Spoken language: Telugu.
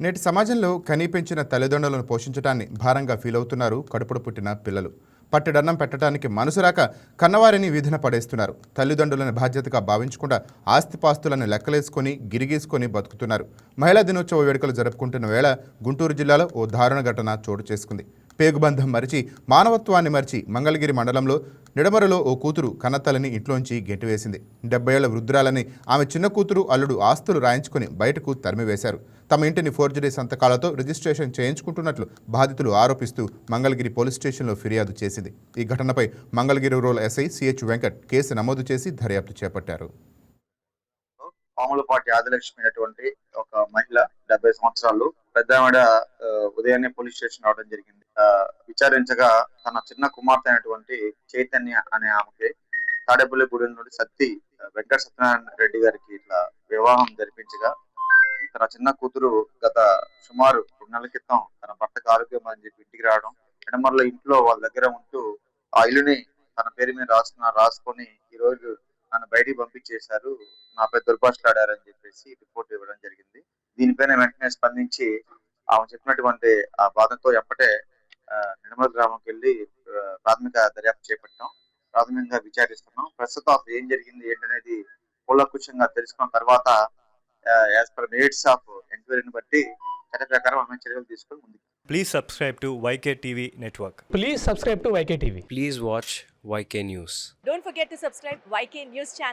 నేటి సమాజంలో కనిపెంచిన తల్లిదండ్రులను పోషించడాన్ని భారంగా ఫీల్ అవుతున్నారు కడుపుడు పుట్టిన పిల్లలు. పట్టెడన్నం పెట్టడానికి మనసు రాక కన్నవారిని వీధిన పడేస్తున్నారు. తల్లిదండ్రులను బాధ్యతగా భావించకుండా ఆస్తిపాస్తులను లెక్కలేసుకొని గిరిగీసుకొని బతుకుతున్నారు. మహిళా దినోత్సవ వేడుకలు జరుపుకుంటున్న వేళ గుంటూరు జిల్లాలో ఓ దారుణ ఘటన చోటు చేసుకుంది. పేగుబంధం మరిచి మానవత్వాన్ని మరిచి మంగళగిరి మండలంలో నిడమరలో ఓ కూతురు కన్నతల్లిని ఇంట్లోంచి గెంటివేసింది. 70 ఏళ్ల వృద్ధురాలని ఆమె చిన్న కూతురు అల్లుడు ఆస్తులు రాయించుకుని బయటకు తరిమివేశారు. తమ ఇంటిని ఫోర్జరీ సంతకాలతో రిజిస్ట్రేషన్ చేయించుకుంటున్నట్లు బాధితులు ఆరోపిస్తూ మంగళగిరి పోలీస్ స్టేషన్లో ఫిర్యాదు చేసింది. ఈ ఘటనపై Mangalagiri rural SI CH Venkat case నమోదు చేసి దర్యాప్తు చేపట్టారు. పాములపాటి ఆదిలక్ష్మి అనేటువంటి ఒక మహిళ 70 సంవత్సరాలు పెద్ద ఆవిడ ఉదయాన్నే పోలీస్ స్టేషన్ రావడం జరిగింది. విచారించగా తన చిన్న కుమార్తె అయినటువంటి చైతన్య అనే ఆమెకి తాడేపల్లిగూడెం నుండి వెంకట సత్యనారాయణ రెడ్డి గారికి ఇట్లా వివాహం జరిపించగా తన చిన్న కూతురు గత సుమారు 2 నెలల క్రితం తన భర్తకు ఆరోగ్యం అని చెప్పి ఇంటికి రావడం, ఎడమర్ల ఇంట్లో వాళ్ళ దగ్గర ఉంటూ ఆ ఇల్లుని తన పేరు మీద రాసుకొని ఈ రోజు నన్ను బయటికి పంపించేశారు, నాపై దుర్భాషలాడారని చెప్పేసి రిపోర్ట్ ఇవ్వడం జరిగింది. దీనిపైన వెంటనే స్పందించి ఆమె చెప్పినటువంటి ఆ బాధతో ఎప్పటే నిడమల గ్రామంకి వెళ్ళి ప్రాథమిక దర్యాప్తు చేపట్టాం. ప్రాథమికంగా విచారిస్తున్నాం. ప్రస్తుతం అసలు ఏం జరిగింది ఏంటనేది కూలంకుషంగా తెలుసుకున్న తర్వాత యాజ్ పర్ మెరిట్స్ ఆఫ్ ఎంక్వైరీని బట్టి చట్ట ప్రకారం ఆమె చర్యలు తీసుకొని ముందుకు. Please subscribe to YK TV Network. Please subscribe to YK TV. Please watch YK News. Don't forget to subscribe YK News channel.